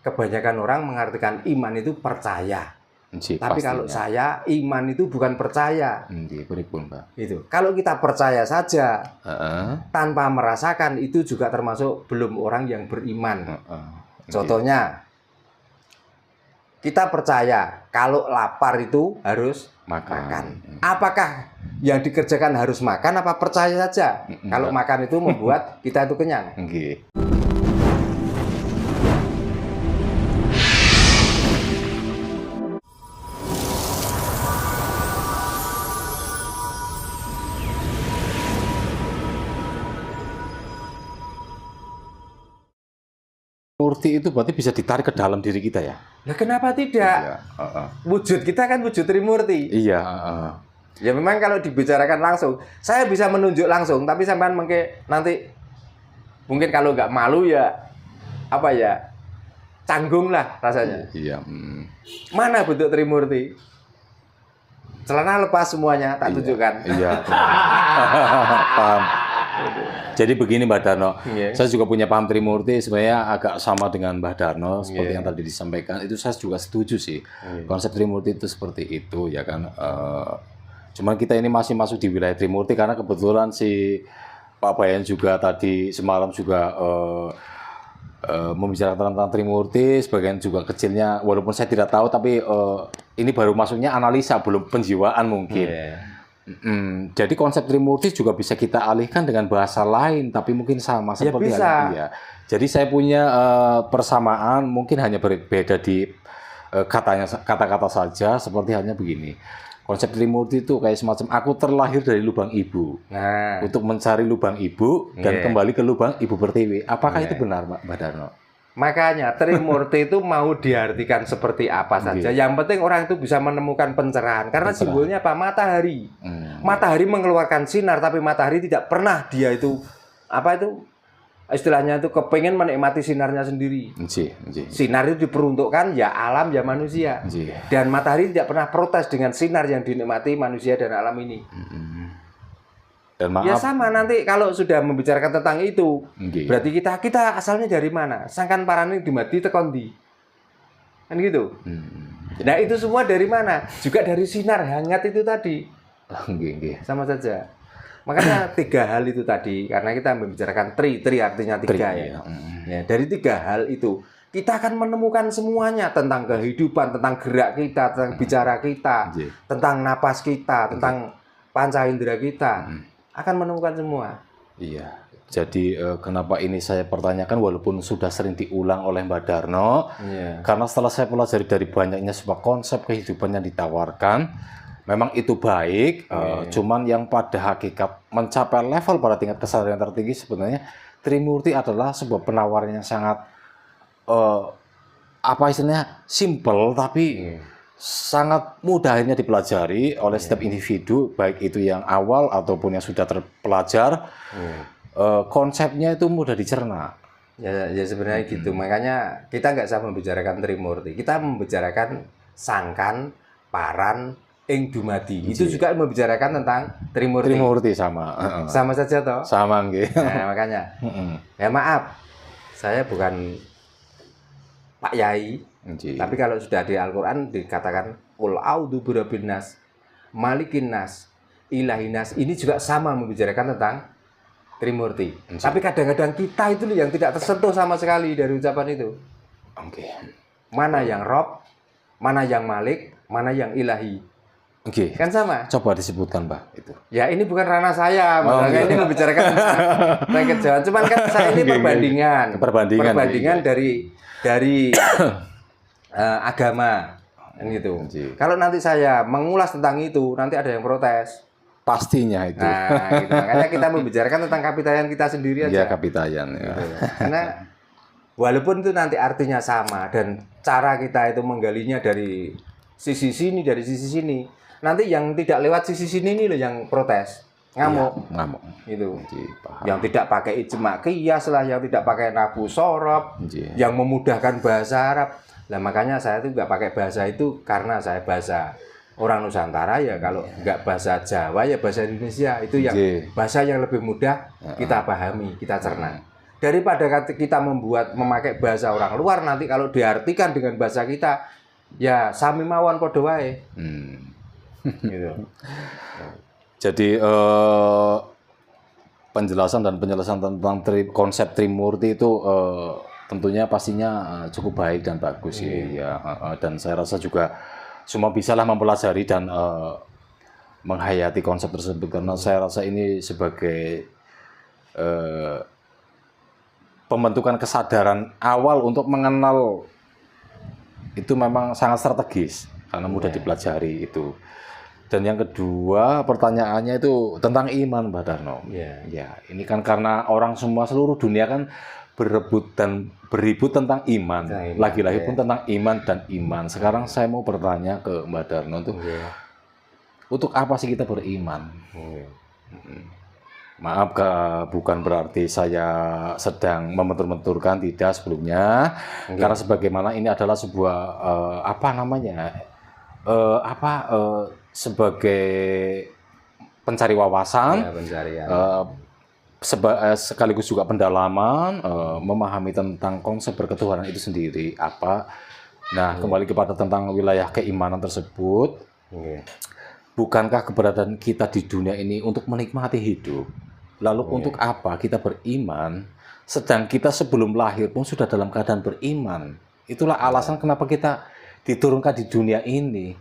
kebanyakan orang mengartikan iman itu percaya. Tapi pastinya. kalau saya, iman itu bukan percaya. Beripun, Pak. Itu. Kalau kita percaya saja, tanpa merasakan, itu juga termasuk belum orang yang beriman. Contohnya, kita percaya kalau lapar itu harus makan. Apakah yang dikerjakan harus makan, apa percaya saja? Kalau makan itu membuat kita itu kenyang. Trimurti itu berarti bisa ditarik ke dalam diri kita ya? Nah, kenapa tidak? Wujud kita kan wujud Trimurti. Iya. Ya memang kalau dibicarakan langsung, saya bisa menunjuk langsung, tapi sampean nanti mungkin kalau nggak malu ya apa ya, canggung lah rasanya. Iya. Mana bentuk Trimurti? Celana lepas semuanya, tak tunjukkan. Iya. Paham. Jadi begini Mbak Darno, saya juga punya paham Trimurti sebenarnya agak sama dengan Mbak Darno seperti yang tadi disampaikan. Itu saya juga setuju sih. Konsep Trimurti itu seperti itu ya kan. Cuman kita ini masih masuk di wilayah Trimurti karena kebetulan si Pak Bayan juga tadi semalam juga membicarakan tentang Trimurti, sebagian juga kecilnya walaupun saya tidak tahu, tapi ini baru masuknya analisa, belum penjiwaan mungkin. Jadi konsep Trimurti juga bisa kita alihkan dengan bahasa lain, tapi mungkin sama seperti bisa. Jadi saya punya persamaan, mungkin hanya berbeda di kata-kata saja, seperti halnya begini. Konsep Trimurti itu kayak semacam aku terlahir dari lubang ibu, untuk mencari lubang ibu dan kembali ke lubang ibu pertiwi. Apakah itu benar, Mbak Darno? Makanya Trimurti itu mau diartikan seperti apa saja. Yang penting orang itu bisa menemukan pencerahan. Karena simbolnya apa? Matahari. Matahari mengeluarkan sinar, tapi matahari tidak pernah dia itu apa itu istilahnya itu kepengen menikmati sinarnya sendiri. Sinar itu diperuntukkan ya alam ya manusia. Dan matahari tidak pernah protes dengan sinar yang dinikmati manusia dan alam ini. Dan maaf, ya sama nanti kalau sudah membicarakan tentang itu, berarti kita asalnya dari mana? Sangkan parani dimati tekondi, kan gitu. Nah itu semua dari mana? Juga dari sinar hangat itu tadi. Sama saja. Makanya tiga hal itu tadi, karena kita membicarakan tri artinya tiga ya. Dari tiga hal itu kita akan menemukan semuanya tentang kehidupan, tentang gerak kita, tentang bicara kita, tentang napas kita, tentang panca indera kita. Akan menemukan semua. Iya. Jadi kenapa ini saya pertanyakan walaupun sudah sering diulang oleh Mbak Darno, karena setelah saya pelajari dari banyaknya sebuah konsep kehidupan yang ditawarkan, memang itu baik, cuman yang pada hakikat mencapai level pada tingkat kesadaran tertinggi sebenarnya Trimurti adalah sebuah penawaran yang sangat apa istilahnya simple tapi sangat mudah akhirnya dipelajari oleh setiap individu, baik itu yang awal ataupun yang sudah terpelajar. Konsepnya itu mudah dicerna. Ya sebenarnya gitu. Makanya kita nggak usah membicarakan Trimurti. Kita membicarakan sangkan, paran, ing dumadi. Itu juga membicarakan tentang Trimurti. Trimurti sama. Sama saja toh? Sama nggih. Nah, makanya. Ya maaf. Saya bukan Pak Yai. Tapi kalau sudah di Al-Quran dikatakan Qul a'udzu birabbin nas, malikin nas, ilahin nas. Ini juga sama membicarakan tentang Trimurti. Tapi kadang-kadang kita itu yang tidak tersentuh sama sekali dari ucapan itu. Mana yang Rob, mana yang Malik, mana yang Ilahi. Kan sama. Coba disebutkan, Mbak, itu. Ya ini bukan ranah saya, makanya ini membicarakan tentang kejauhan. Cuman kan saya ini perbandingan dari agama gitu. Kalau nanti saya mengulas tentang itu, nanti ada yang protes. Pastinya itu. Nah, gitu. Makanya kita membicarakan tentang kapitayan kita sendiri aja. Ya, kapitayan. Ya. Gitu. Karena walaupun itu nanti artinya sama dan cara kita itu menggalinya dari sisi sini, dari sisi sini, nanti yang tidak lewat sisi sini ini loh yang protes, ngamuk. Itu. Yang tidak pakai ijma qiyas lah, yang tidak pakai nabu sorob, yang memudahkan bahasa Arab. Nah makanya saya tuh nggak pakai bahasa itu karena saya bahasa orang Nusantara ya. Kalau nggak bahasa Jawa ya bahasa Indonesia itu yang bahasa yang lebih mudah kita pahami, kita cerna. Daripada kita memakai bahasa orang luar, nanti kalau diartikan dengan bahasa kita, ya sami mawon padha wae. Gitu. Jadi penjelasan tentang konsep Trimurti itu tentunya pastinya cukup baik dan bagus sih ya. Dan saya rasa juga semua bisalah mempelajari dan menghayati konsep tersebut, karena saya rasa ini sebagai pembentukan kesadaran awal untuk mengenal itu memang sangat strategis karena mudah dipelajari itu. Dan yang kedua pertanyaannya itu tentang iman, Mbak Darno. Ya, ini kan karena orang semua seluruh dunia kan berebut dan beribut tentang iman. Lagi-lagi pun tentang iman dan iman. Sekarang saya mau bertanya ke Mbak Darno untuk apa sih kita beriman? Maaf, bukan berarti saya sedang membentur-benturkan, tidak sebelumnya. Karena sebagaimana ini adalah sebuah sebagai pencari wawasan, sekaligus juga pendalaman, memahami tentang konsep berketuhanan itu sendiri apa. Nah, kembali kepada tentang wilayah keimanan tersebut. Bukankah keberadaan kita di dunia ini untuk menikmati hidup? Lalu untuk apa kita beriman, sedang kita sebelum lahir pun sudah dalam keadaan beriman? Itulah alasan kenapa kita diturunkan di dunia ini.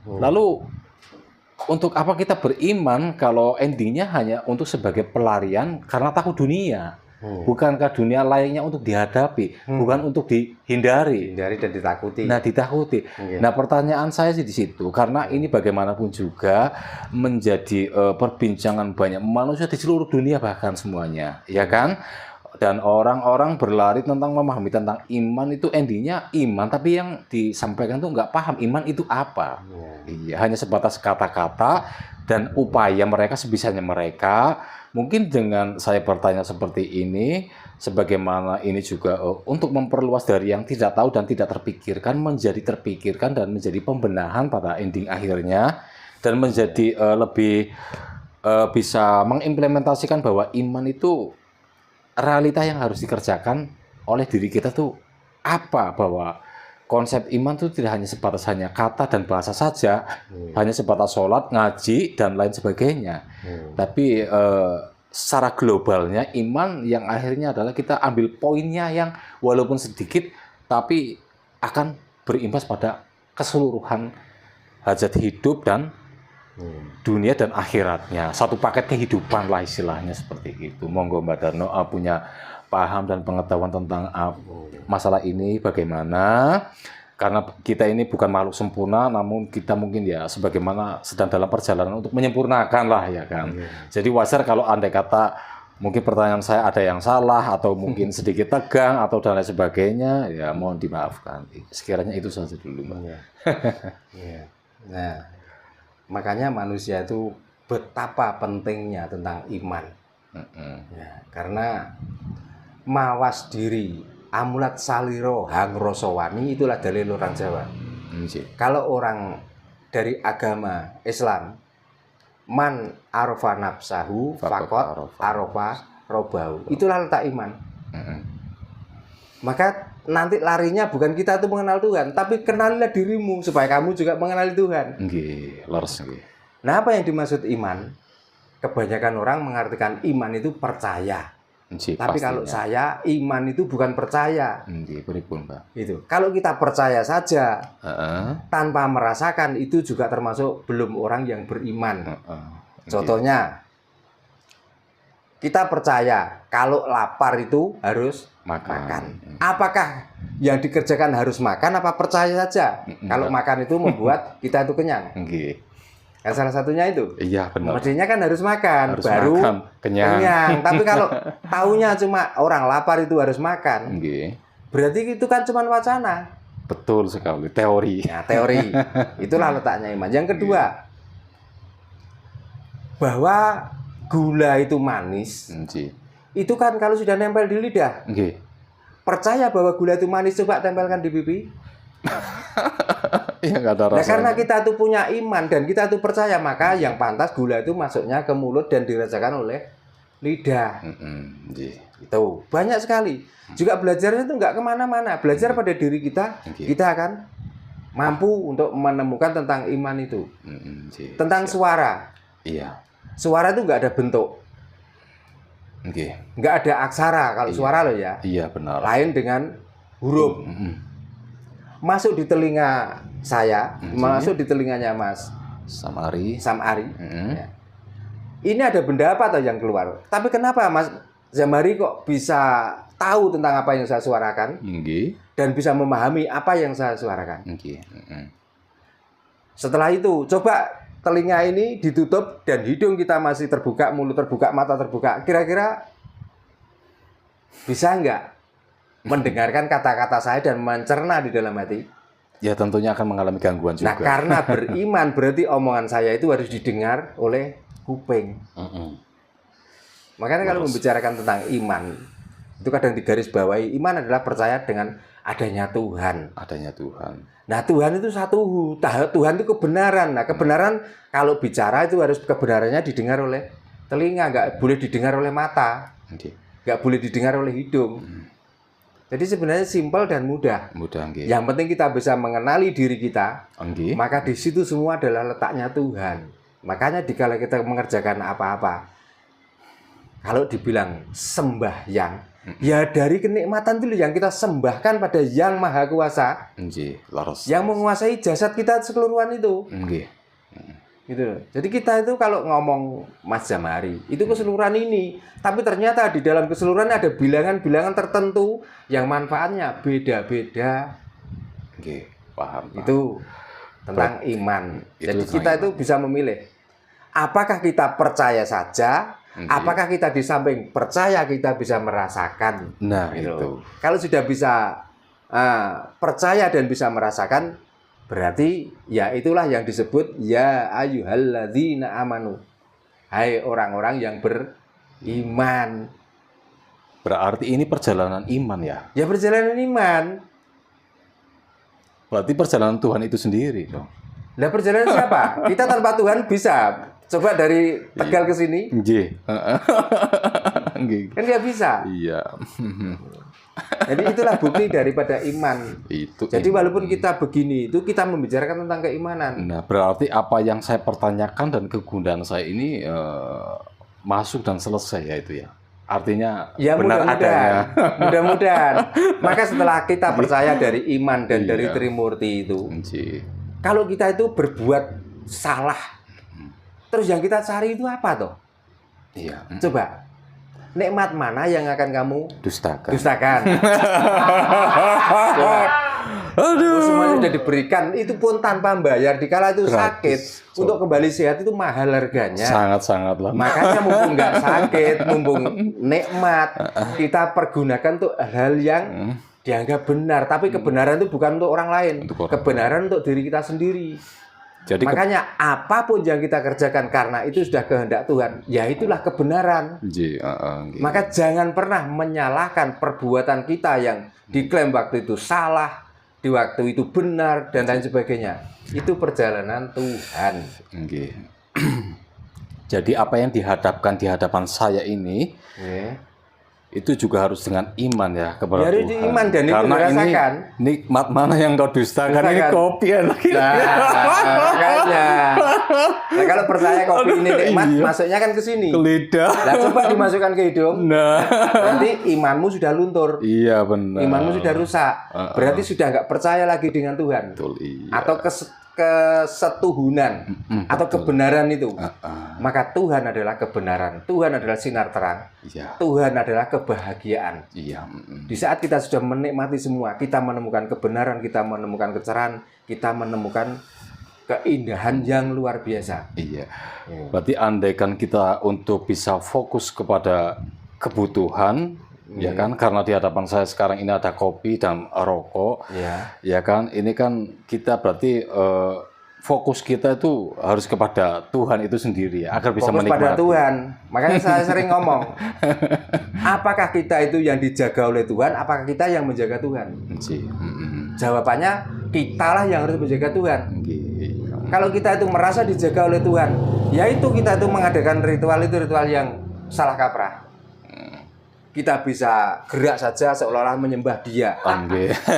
Lalu untuk apa kita beriman kalau endingnya hanya untuk sebagai pelarian karena takut dunia? Bukankah dunia lainnya untuk dihadapi, bukan untuk dihindari? Dihindari dan ditakuti. Nah, ditakuti. Nah, pertanyaan saya sih di situ, karena ini bagaimanapun juga menjadi perbincangan banyak manusia di seluruh dunia bahkan semuanya, ya kan? Dan orang-orang berlari tentang memahami tentang iman itu endingnya iman, tapi yang disampaikan tuh nggak paham iman itu apa. Iya, hanya sebatas kata-kata dan upaya mereka sebisanya mereka. Mungkin dengan saya bertanya seperti ini, sebagaimana ini juga untuk memperluas dari yang tidak tahu dan tidak terpikirkan menjadi terpikirkan dan menjadi pembenahan pada ending akhirnya, dan menjadi lebih bisa mengimplementasikan bahwa iman itu realita yang harus dikerjakan oleh diri kita tuh apa, bahwa konsep iman itu tidak hanya sebatas hanya kata dan bahasa saja, hanya sebatas sholat, ngaji, dan lain sebagainya. Tapi secara globalnya iman yang akhirnya adalah kita ambil poinnya yang walaupun sedikit, tapi akan berimbas pada keseluruhan hajat hidup dan dunia dan akhiratnya. Satu paket kehidupan lah istilahnya seperti itu. Monggo Mbak Darno punya paham dan pengetahuan tentang masalah ini bagaimana, karena kita ini bukan makhluk sempurna, namun kita mungkin ya sebagaimana sedang dalam perjalanan untuk menyempurnakan lah ya kan. Jadi wajar kalau andai kata mungkin pertanyaan saya ada yang salah atau mungkin sedikit tegang atau dan lain sebagainya, ya mohon dimaafkan. Sekiranya itu saja dulu Mbak. Nah, makanya manusia itu betapa pentingnya tentang iman. Ya, karena mawas diri amulat saliro hangrosowani itulah dalil orang Jawa. Kalau orang dari agama Islam, man arofa nafsahu fakot arofa robahu, itulah letak iman. Maka nanti larinya bukan kita tuh mengenal Tuhan, tapi kenalilah dirimu supaya kamu juga mengenali Tuhan. Nah, apa yang dimaksud iman? Kebanyakan orang mengartikan iman itu percaya. Tapi kalau saya, iman itu bukan percaya. Itu. Kalau kita percaya saja tanpa merasakan, itu juga termasuk belum orang yang beriman. Contohnya, kita percaya kalau lapar itu harus makan. Apakah yang dikerjakan harus makan apa percaya saja? Kalau makan itu membuat kita itu kenyang. Kan salah satunya itu. Iya, benar. Mestinya kan harus makan, baru makan, kenyang. Tapi kalau taunya cuma orang lapar itu harus makan, berarti itu kan cuma wacana. Betul sekali, teori. Ya, teori. Itulah letaknya iman. Yang kedua, bahwa gula itu manis. Itu kan kalau sudah nempel di lidah. Percaya bahwa gula itu manis, coba tempelkan di pipi. Ya, nggak ada rasanya. Nah, karena kita tuh punya iman dan kita tuh percaya, maka yang pantas gula itu masuknya ke mulut dan dirasakan oleh lidah. Itu banyak sekali. Juga belajarnya itu nggak kemana-mana. Belajar pada diri kita, kita akan mampu untuk menemukan tentang iman itu. Tentang suara. Iya. Suara itu nggak ada bentuk. Nggak ada aksara kalau suara loh ya. Iya benar. Lain dengan huruf. Masuk di telinga saya, masuk di telinganya Mas Samari. Ya. Ini ada benda apa atau yang keluar? Tapi kenapa Mas Zamari kok bisa tahu tentang apa yang saya suarakan? Dan bisa memahami apa yang saya suarakan? Setelah itu, coba telinga ini ditutup dan hidung kita masih terbuka, mulut terbuka, mata terbuka. Kira-kira bisa nggak mendengarkan kata-kata saya dan mencerna di dalam hati? Ya tentunya akan mengalami gangguan juga. Nah karena beriman berarti omongan saya itu harus didengar oleh kuping. Makanya kalau membicarakan tentang iman, itu kadang digarisbawahi, iman adalah percaya dengan adanya Tuhan. Adanya Tuhan. Nah Tuhan itu satu, Tuhan itu kebenaran. Nah kebenaran kalau bicara itu harus kebenarannya didengar oleh telinga, nggak boleh didengar oleh mata, nggak boleh didengar oleh hidung. Jadi sebenarnya simpel dan mudah. Yang penting kita bisa mengenali diri kita, maka di situ semua adalah letaknya Tuhan. Makanya dikala kita mengerjakan apa-apa, kalau dibilang sembahyang, ya dari kenikmatan itu yang kita sembahkan pada Yang Maha Kuasa, yang menguasai jasad kita keseluruhan itu. Gitu. Jadi kita itu kalau ngomong Mas Zamari, itu keseluruhan ini. Tapi ternyata di dalam keseluruhan ada bilangan-bilangan tertentu yang manfaatnya beda-beda. Paham. Itu tentang iman. Jadi kita itu bisa memilih. Apakah kita percaya saja? Apakah kita di samping percaya kita bisa merasakan? Nah gitu. itu. Kalau sudah bisa percaya dan bisa merasakan, berarti ya itulah yang disebut ya ayyuhalladzina amanu. Hai orang-orang yang beriman. Berarti ini perjalanan iman ya? Ya perjalanan iman. Berarti perjalanan Tuhan itu sendiri dong. Lah perjalanan siapa? Kita tanpa Tuhan bisa. Coba dari Tegal ke sini. Kan nggak bisa. Iya. Jadi itulah bukti daripada iman. Jadi walaupun kita begini, itu kita membicarakan tentang keimanan. Nah, berarti apa yang saya pertanyakan dan kegundahan saya ini masuk dan selesai ya itu ya. Artinya ya, benar adanya. Mudah-mudahan. Maka setelah kita percaya dari iman dan dari Trimurti itu, kalau kita itu berbuat salah, terus yang kita cari itu apa toh? Iya. Coba. Nikmat mana yang akan kamu dustakan? Aduh. Semuanya sudah diberikan, itu pun tanpa bayar. Dikala itu sakit, untuk kembali sehat itu mahal harganya. Sangat-sangat lah. Makanya mumpung nggak sakit, mumpung nikmat, kita pergunakan untuk hal yang dianggap benar. Tapi kebenaran itu bukan untuk orang lain, kebenaran untuk diri kita sendiri. Jadi makanya apapun yang kita kerjakan karena itu sudah kehendak Tuhan, ya itulah kebenaran. Maka jangan pernah menyalahkan perbuatan kita yang diklaim waktu itu salah, di waktu itu benar, dan lain sebagainya. Itu perjalanan Tuhan. Jadi apa yang dihadapkan di hadapan saya ini, itu juga harus dengan iman ya kepada Tuhan. Harus iman dan karena itu dirasakan. Ini nikmat mana yang kau dustakan? Ini kopi lagi. Makanya. Nah, kalau percaya kopi ini nikmat, masuknya kan ke sini. Ke lidah. Nah, coba dimasukkan ke hidung. Nanti imanmu sudah luntur. Iya benar. Imanmu sudah rusak. Berarti sudah nggak percaya lagi dengan Tuhan. Betul, iya. Atau kesetuhunan atau kebenaran itu. Maka Tuhan adalah kebenaran. Tuhan adalah sinar terang. Tuhan adalah kebahagiaan. Di saat kita sudah menikmati semua, kita menemukan kebenaran, kita menemukan kecerahan, kita menemukan keindahan yang luar biasa. Berarti andaikan kita untuk bisa fokus kepada kebutuhan, ya kan, karena di hadapan saya sekarang ini ada kopi dan rokok, ya kan, ini kan kita berarti fokus kita itu harus kepada Tuhan itu sendiri ya, agar bisa menikmati. Fokus pada Tuhan. Makanya saya sering ngomong, apakah kita itu yang dijaga oleh Tuhan, apakah kita yang menjaga Tuhan? Jawabannya, kitalah yang harus menjaga Tuhan. Kalau kita itu merasa dijaga oleh Tuhan, yaitu kita itu mengadakan ritual yang salah kaprah. kita bisa gerak saja seolah-olah menyembah dia.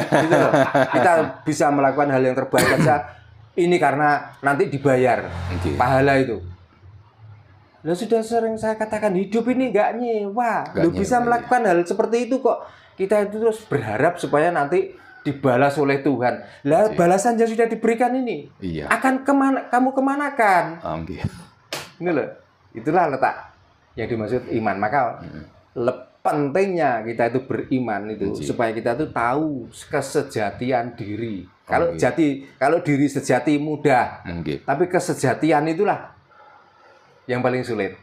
Gitu loh. Kita bisa melakukan hal yang terbaik saja. Ini karena nanti dibayar pahala itu. Lah sudah sering saya katakan hidup ini nggak nyewa. Lu bisa melakukan hal seperti itu kok. Kita itu terus berharap supaya nanti dibalas oleh Tuhan. Lah balasan yang sudah diberikan ini akan kamu kemanakan? Ini loh. Itulah letak yang dimaksud iman. Maka pentingnya kita itu beriman itu supaya kita itu tahu kesejatian diri. Kalau diri sejati mudah, tapi kesejatian itulah yang paling sulit.